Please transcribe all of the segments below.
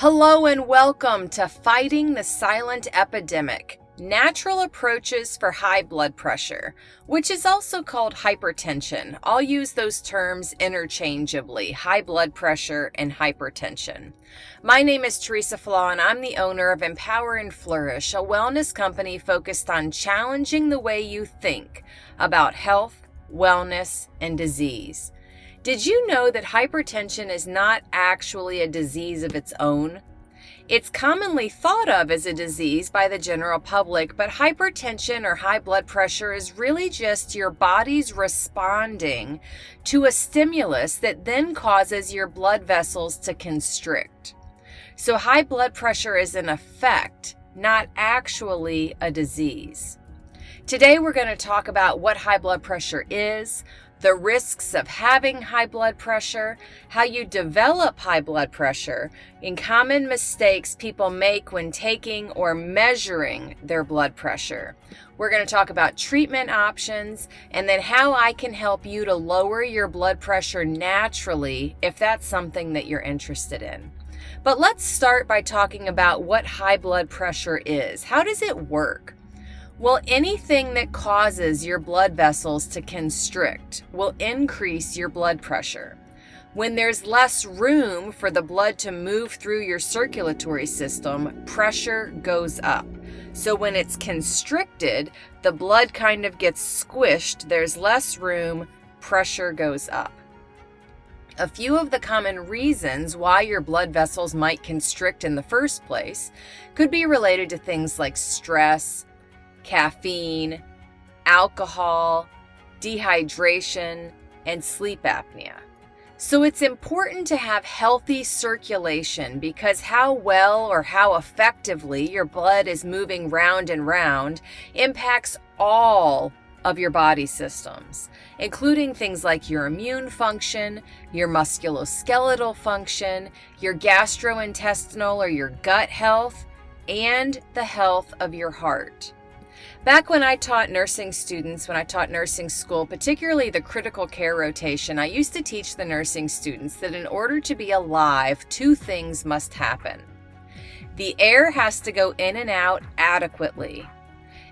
Hello and welcome to Fighting the Silent Epidemic, Natural Approaches for High Blood Pressure, which is also called hypertension. I'll use those terms interchangeably, high blood pressure and hypertension. My name is Teresa Flaw and I'm the owner of Empower and Flourish, a wellness company focused on challenging the way you think about health, wellness, and disease. Did you know that hypertension is not actually a disease of its own? It's commonly thought of as a disease by the general public, but hypertension or high blood pressure is really just your body's responding to a stimulus that then causes your blood vessels to constrict. So high blood pressure is an effect, not actually a disease. Today we're going to talk about what high blood pressure is, the risks of having high blood pressure, how you develop high blood pressure, and common mistakes people make when taking or measuring their blood pressure. We're going to talk about treatment options and then how I can help you to lower your blood pressure naturally if that's something that you're interested in. But let's start by talking about what high blood pressure is. How does it work? Well, anything that causes your blood vessels to constrict will increase your blood pressure. When there's less room for the blood to move through your circulatory system, pressure goes up. So when it's constricted, the blood kind of gets squished, there's less room, pressure goes up. A few of the common reasons why your blood vessels might constrict in the first place could be related to things like stress, caffeine, alcohol, dehydration, and sleep apnea. So it's important to have healthy circulation because how well or how effectively your blood is moving round and round impacts all of your body systems, including things like your immune function, your musculoskeletal function, your gastrointestinal or your gut health, and the health of your heart. Back when I taught nursing students, when I taught nursing school, particularly the critical care rotation, I used to teach the nursing students that in order to be alive, two things must happen. The air has to go in and out adequately,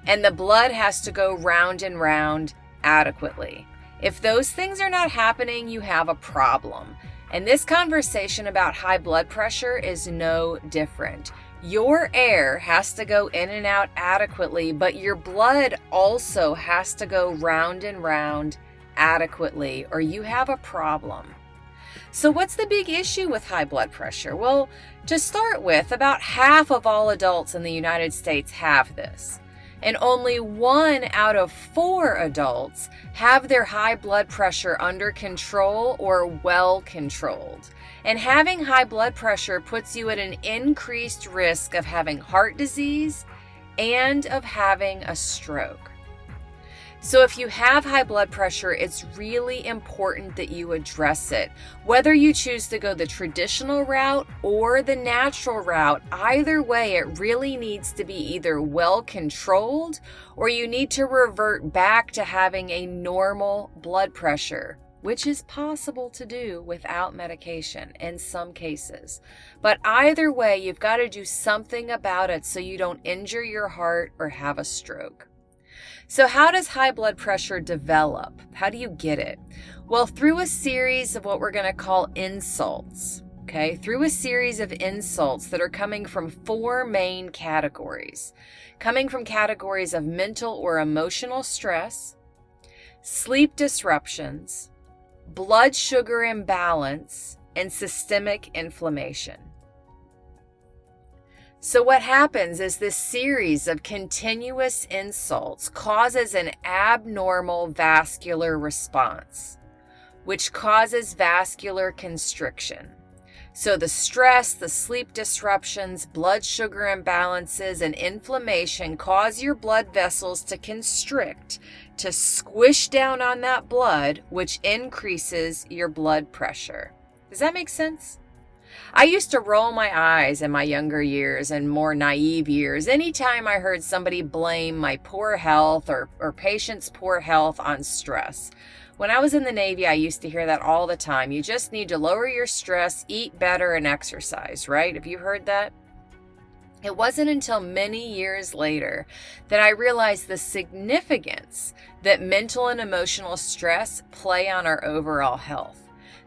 and the blood has to go round and round adequately. If those things are not happening, you have a problem. And this conversation about high blood pressure is no different. Your air has to go in and out adequately, but your blood also has to go round and round adequately, or you have a problem. So what's the big issue with high blood pressure? Well, to start with, about half of all adults in the United States have this. And only 1 out of 4 adults have their high blood pressure under control or well controlled. And having high blood pressure puts you at an increased risk of having heart disease and of having a stroke. So if you have high blood pressure, it's really important that you address it. Whether you choose to go the traditional route or the natural route, either way, it really needs to be either well controlled or you need to revert back to having a normal blood pressure, which is possible to do without medication in some cases. But either way, you've got to do something about it so you don't injure your heart or have a stroke. So how does high blood pressure develop? How do you get it? Well, through a series of what we're going to call insults, okay? Through a series of insults that are coming from 4 main categories. Coming from categories of mental or emotional stress, sleep disruptions, blood sugar imbalance, and systemic inflammation. So what happens is this series of continuous insults causes an abnormal vascular response, which causes vascular constriction. So the stress, the sleep disruptions, blood sugar imbalances, and inflammation cause your blood vessels to constrict, to squish down on that blood, which increases your blood pressure. Does that make sense? I used to roll my eyes in my younger years and more naive years anytime I heard somebody blame my poor health or patients' poor health on stress. When I was in the Navy, I used to hear that all the time. You just need to lower your stress, eat better, and exercise, right? Have you heard that? It wasn't until many years later that I realized the significance that mental and emotional stress play on our overall health.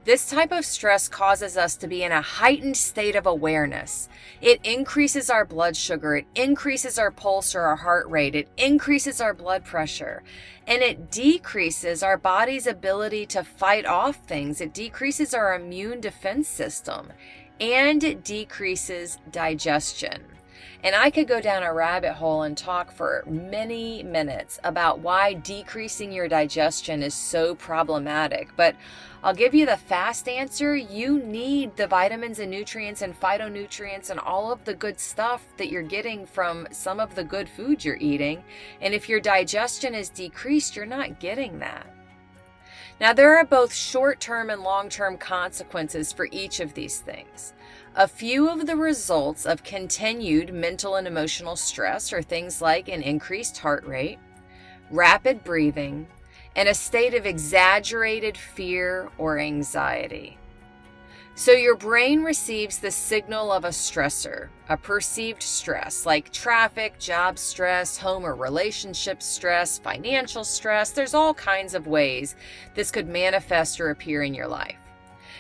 This type of stress causes us to be in a heightened state of awareness. It increases our blood sugar, it increases our pulse or our heart rate, it increases our blood pressure, and it decreases our body's ability to fight off things. It decreases our immune defense system, and it decreases digestion. And I could go down a rabbit hole and talk for many minutes about why decreasing your digestion is so problematic. But I'll give you the fast answer. You need the vitamins and nutrients and phytonutrients and all of the good stuff that you're getting from some of the good foods you're eating. And if your digestion is decreased, you're not getting that. Now, there are both short-term and long-term consequences for each of these things. A few of the results of continued mental and emotional stress are things like an increased heart rate, rapid breathing, and a state of exaggerated fear or anxiety. So your brain receives the signal of a stressor, a perceived stress, like traffic, job stress, home or relationship stress, financial stress. There's all kinds of ways this could manifest or appear in your life.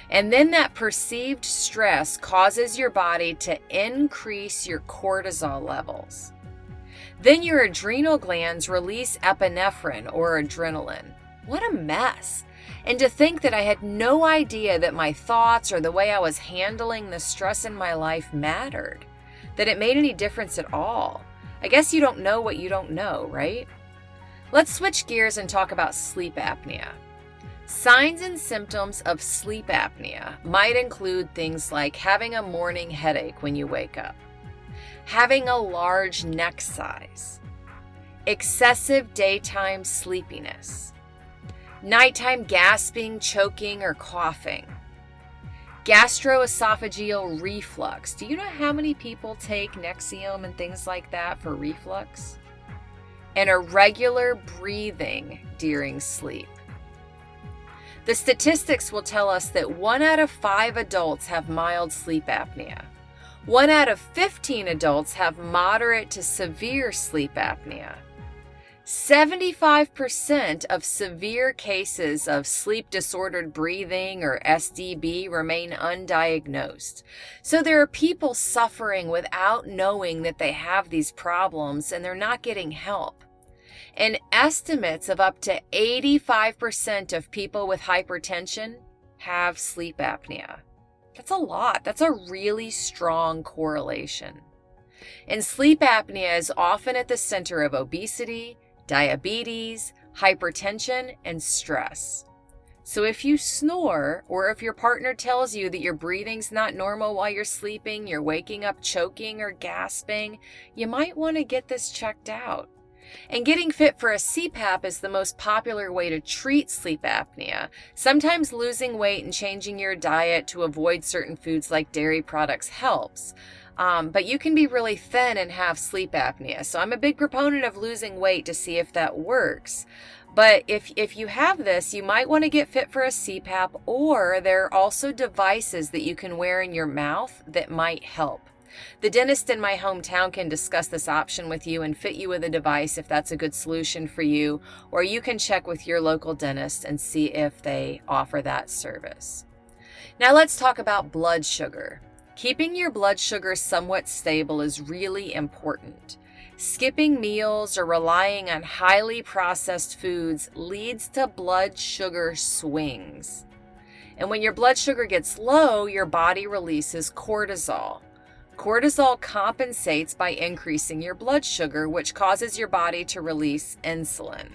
And then that perceived stress causes your body to increase your cortisol levels. Then your adrenal glands release epinephrine or adrenaline. What a mess. And to think that I had no idea that my thoughts or the way I was handling the stress in my life mattered, that it made any difference at all. I guess you don't know what you don't know, right? Let's switch gears and talk about sleep apnea. Signs and symptoms of sleep apnea might include things like having a morning headache when you wake up, having a large neck size, excessive daytime sleepiness, nighttime gasping, choking, or coughing, gastroesophageal reflux. Do you know how many people take Nexium and things like that for reflux? And irregular breathing during sleep. The statistics will tell us that 1 out of 5 adults have mild sleep apnea. 1 out of 15 adults have moderate to severe sleep apnea. 75% of severe cases of sleep disordered breathing or SDB remain undiagnosed. So there are people suffering without knowing that they have these problems and they're not getting help. And estimates of up to 85% of people with hypertension have sleep apnea. That's a lot. That's a really strong correlation. And sleep apnea is often at the center of obesity, diabetes, hypertension, and stress. So if you snore, or if your partner tells you that your breathing's not normal while you're sleeping, you're waking up choking or gasping, you might want to get this checked out. And getting fit for a CPAP is the most popular way to treat sleep apnea. Sometimes losing weight and changing your diet to avoid certain foods like dairy products helps. But you can be really thin and have sleep apnea. So I'm a big proponent of losing weight to see if that works. But if you have this, you might want to get fit for a CPAP, or there are also devices that you can wear in your mouth that might help. The dentist in my hometown can discuss this option with you and fit you with a device if that's a good solution for you, or you can check with your local dentist and see if they offer that service. Now let's talk about blood sugar. Keeping your blood sugar somewhat stable is really important. Skipping meals or relying on highly processed foods leads to blood sugar swings. And when your blood sugar gets low, your body releases cortisol. Cortisol compensates by increasing your blood sugar, which causes your body to release insulin.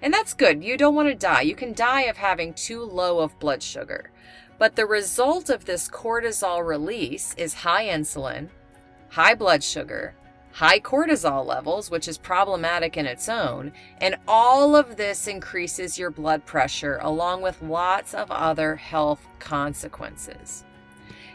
And that's good. You don't want to die. You can die of having too low of blood sugar. But the result of this cortisol release is high insulin, high blood sugar, high cortisol levels, which is problematic in its own, and all of this increases your blood pressure along with lots of other health consequences.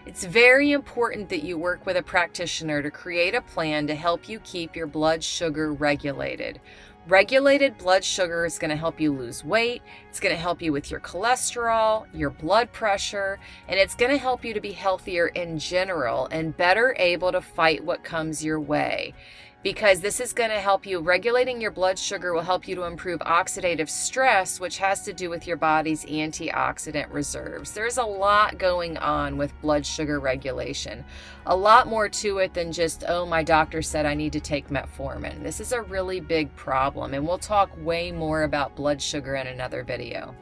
It's very important that you work with a practitioner to create a plan to help you keep your blood sugar regulated. Regulated blood sugar is going to help you lose weight, it's going to help you with your cholesterol, your blood pressure, and it's going to help you to be healthier in general and better able to fight what comes your way. Because this is going to help you, regulating your blood sugar will help you to improve oxidative stress, which has to do with your body's antioxidant reserves. There's a lot going on with blood sugar regulation. A lot more to it than just, oh, my doctor said I need to take metformin. This is a really big problem, and we'll talk way more about blood sugar in another video.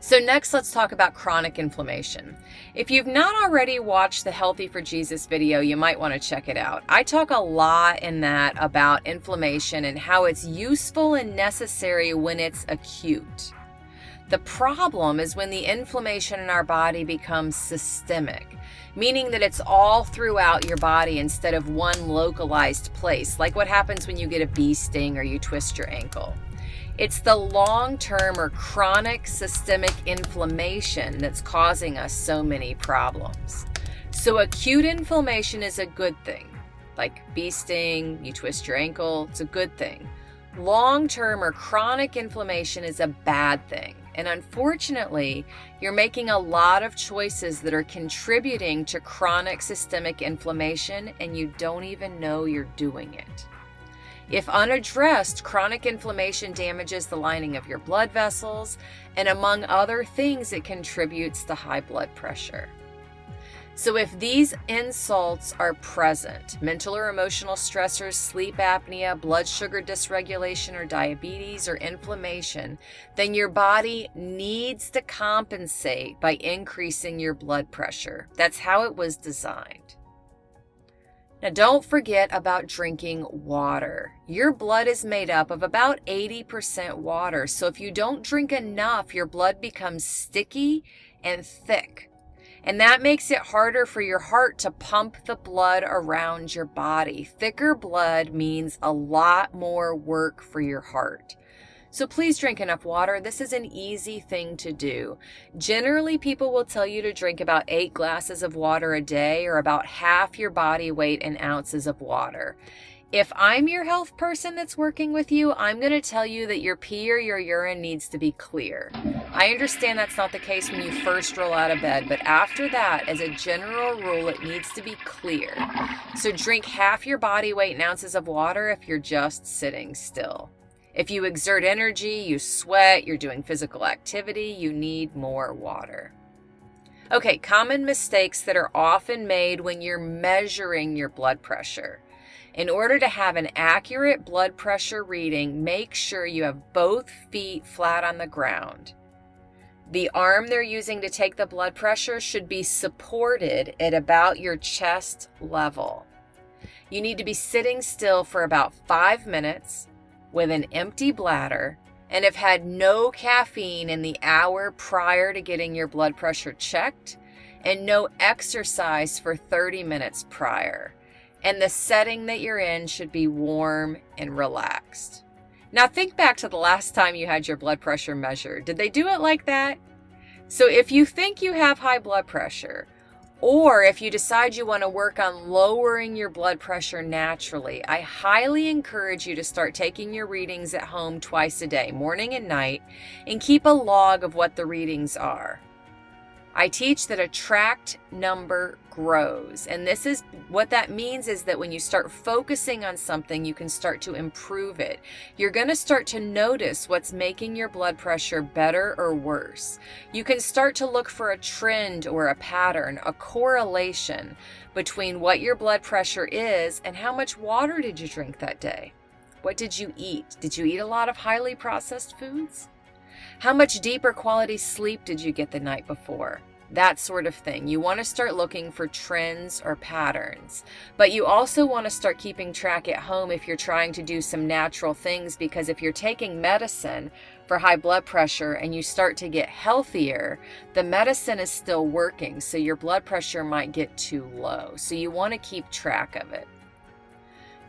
So next, let's talk about chronic inflammation. If you've not already watched the Healthy for Jesus video, you might want to check it out. I talk a lot in that about inflammation and how it's useful and necessary when it's acute. The problem is when the inflammation in our body becomes systemic, meaning that it's all throughout your body instead of one localized place, like what happens when you get a bee sting or you twist your ankle. It's the long-term or chronic systemic inflammation that's causing us so many problems. So acute inflammation is a good thing. Like bee sting, you twist your ankle, it's a good thing. Long-term or chronic inflammation is a bad thing. And unfortunately, you're making a lot of choices that are contributing to chronic systemic inflammation, and you don't even know you're doing it. If unaddressed, chronic inflammation damages the lining of your blood vessels, and among other things, it contributes to high blood pressure. So if these insults are present, mental or emotional stressors, sleep apnea, blood sugar dysregulation or diabetes or inflammation, then your body needs to compensate by increasing your blood pressure. That's how it was designed. Now, don't forget about drinking water. Your blood is made up of about 80% water, so if you don't drink enough, your blood becomes sticky and thick. And that makes it harder for your heart to pump the blood around your body. Thicker blood means a lot more work for your heart. So please drink enough water. This is an easy thing to do. Generally, people will tell you to drink about 8 glasses of water a day, or about half your body weight in ounces of water. If I'm your health person that's working with you, I'm going to tell you that your pee or your urine needs to be clear. I understand that's not the case when you first roll out of bed, but after that, as a general rule, it needs to be clear. So drink half your body weight in ounces of water if you're just sitting still. If you exert energy, you sweat, you're doing physical activity, you need more water. Okay, common mistakes that are often made when you're measuring your blood pressure. In order to have an accurate blood pressure reading, make sure you have both feet flat on the ground. The arm they're using to take the blood pressure should be supported at about your chest level. You need to be sitting still for about 5 minutes with an empty bladder and have had no caffeine in the hour prior to getting your blood pressure checked, and no exercise for 30 minutes prior. And the setting that you're in should be warm and relaxed. Now think back to the last time you had your blood pressure measured. Did they do it like that? So if you think you have high blood pressure, or if you decide you want to work on lowering your blood pressure naturally, I highly encourage you to start taking your readings at home twice a day, morning and night, and keep a log of what the readings are. I teach that a tracked number grows, and this is what that means is that when you start focusing on something, you can start to improve it. You're going to start to notice what's making your blood pressure better or worse. You can start to look for a trend or a pattern, a correlation between what your blood pressure is and how much water did you drink that day. What did you eat? Did you eat a lot of highly processed foods? How much deeper quality sleep did you get the night before? That sort of thing. You want to start looking for trends or patterns, but you also want to start keeping track at home if you're trying to do some natural things, because if you're taking medicine for high blood pressure and you start to get healthier, the medicine is still working, so your blood pressure might get too low. So you want to keep track of it.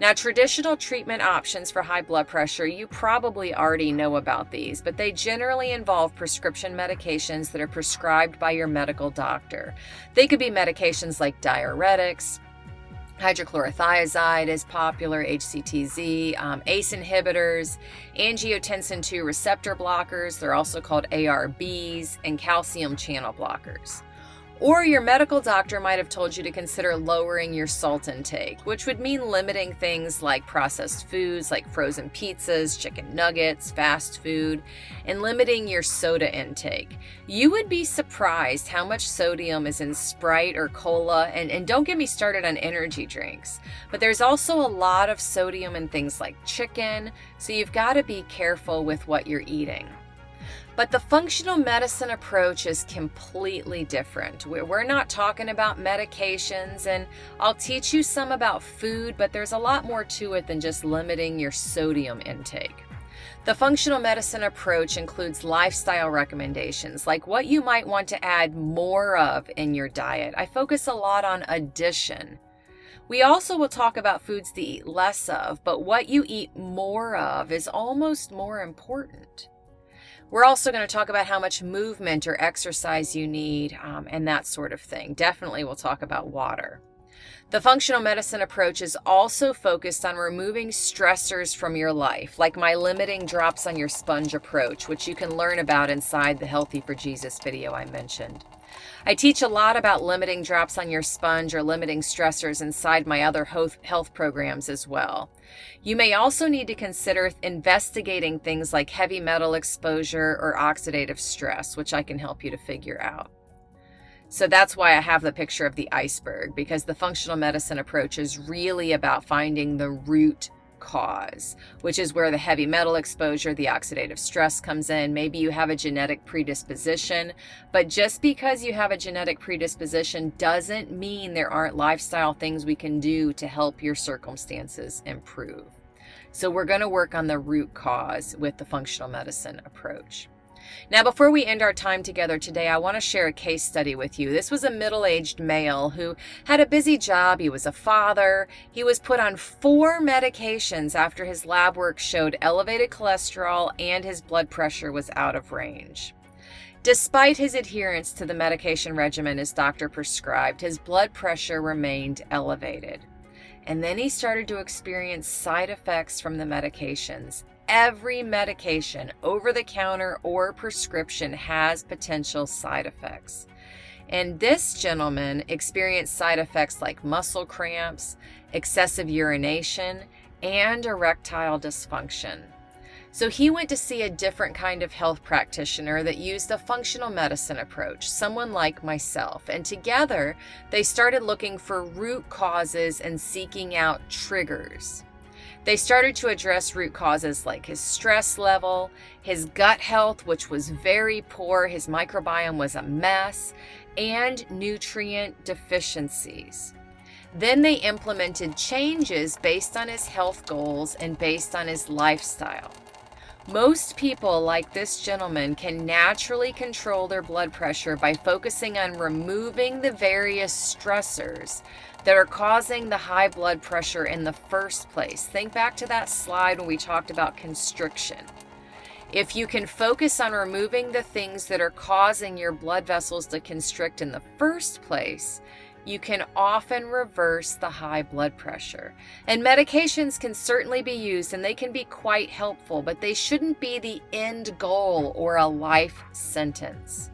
Now, traditional treatment options for high blood pressure, you probably already know about these, but they generally involve prescription medications that are prescribed by your medical doctor. They could be medications like diuretics, hydrochlorothiazide is popular, HCTZ, ACE inhibitors, angiotensin II receptor blockers, they're also called ARBs, and calcium channel blockers. Or your medical doctor might have told you to consider lowering your salt intake, which would mean limiting things like processed foods like frozen pizzas, chicken nuggets, fast food, and limiting your soda intake. You would be surprised how much sodium is in Sprite or cola, and don't get me started on energy drinks. But there's also a lot of sodium in things like chicken, so you've got to be careful with what you're eating. But the functional medicine approach is completely different. We're not talking about medications, and I'll teach you some about food, but there's a lot more to it than just limiting your sodium intake. The functional medicine approach includes lifestyle recommendations, like what you might want to add more of in your diet. I focus a lot on addition. We also will talk about foods to eat less of, but what you eat more of is almost more important. We're also going to talk about how much movement or exercise you need and that sort of thing. Definitely we'll talk about water. The functional medicine approach is also focused on removing stressors from your life, like my limiting drops on your sponge approach, which you can learn about inside the Healthy for Jesus video I mentioned. I teach a lot about limiting drops on your sponge or limiting stressors inside my other health programs as well. You may also need to consider investigating things like heavy metal exposure or oxidative stress, which I can help you to figure out. So that's why I have the picture of the iceberg, because the functional medicine approach is really about finding the root cause, which is where the heavy metal exposure, the oxidative stress comes in. Maybe you have a genetic predisposition, but just because you have a genetic predisposition doesn't mean there aren't lifestyle things we can do to help your circumstances improve. So we're going to work on the root cause with the functional medicine approach. Now, before we end our time together today, I want to share a case study with you. This was a middle-aged male who had a busy job. He was a father. He was put on 4 medications after his lab work showed elevated cholesterol and his blood pressure was out of range. Despite his adherence to the medication regimen his doctor prescribed, his blood pressure remained elevated. And then he started to experience side effects from the medications. Every medication, over-the-counter or prescription, has potential side effects. And this gentleman experienced side effects like muscle cramps, excessive urination, and erectile dysfunction. So he went to see a different kind of health practitioner that used a functional medicine approach, someone like myself. And together, they started looking for root causes and seeking out triggers. They started to address root causes like his stress level, his gut health, which was very poor, his microbiome was a mess, and nutrient deficiencies. Then they implemented changes based on his health goals and based on his lifestyle. Most people, like this gentleman, can naturally control their blood pressure by focusing on removing the various stressors that are causing the high blood pressure in the first place. Think back to that slide when we talked about constriction. If you can focus on removing the things that are causing your blood vessels to constrict in the first place, you can often reverse the high blood pressure. And medications can certainly be used and they can be quite helpful, but they shouldn't be the end goal or a life sentence.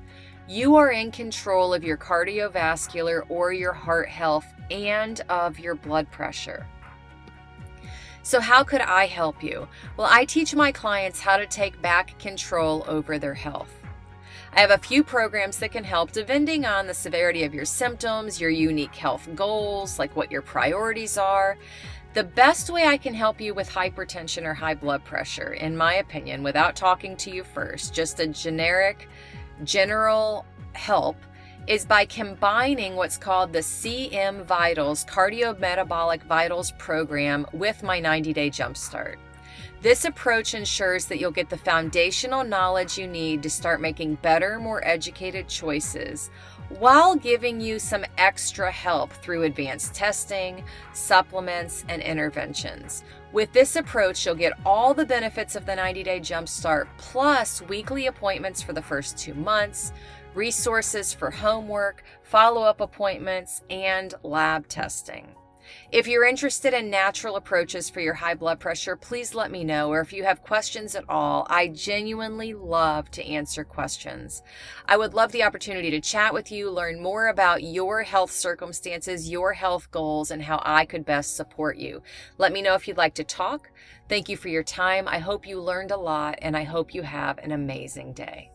You are in control of your cardiovascular or your heart health and of your blood pressure. So how could I help you? Well, I teach my clients how to take back control over their health. I have a few programs that can help depending on the severity of your symptoms, your unique health goals, like what your priorities are. The best way I can help you with hypertension or high blood pressure, in my opinion, without talking to you first, just a general help, is by combining what's called the CM Vitals Cardiometabolic Vitals program with my 90-day Jumpstart. This approach ensures that you'll get the foundational knowledge you need to start making better, more educated choices, while giving you some extra help through advanced testing, supplements, and interventions. With this approach, you'll get all the benefits of the 90-day Jumpstart, plus weekly appointments for the first 2 months, resources for homework, follow-up appointments, and lab testing. If you're interested in natural approaches for your high blood pressure, please let me know, or if you have questions at all, I genuinely love to answer questions. I would love the opportunity to chat with you, learn more about your health circumstances, your health goals, and how I could best support you. Let me know if you'd like to talk. Thank you for your time. I hope you learned a lot, and I hope you have an amazing day.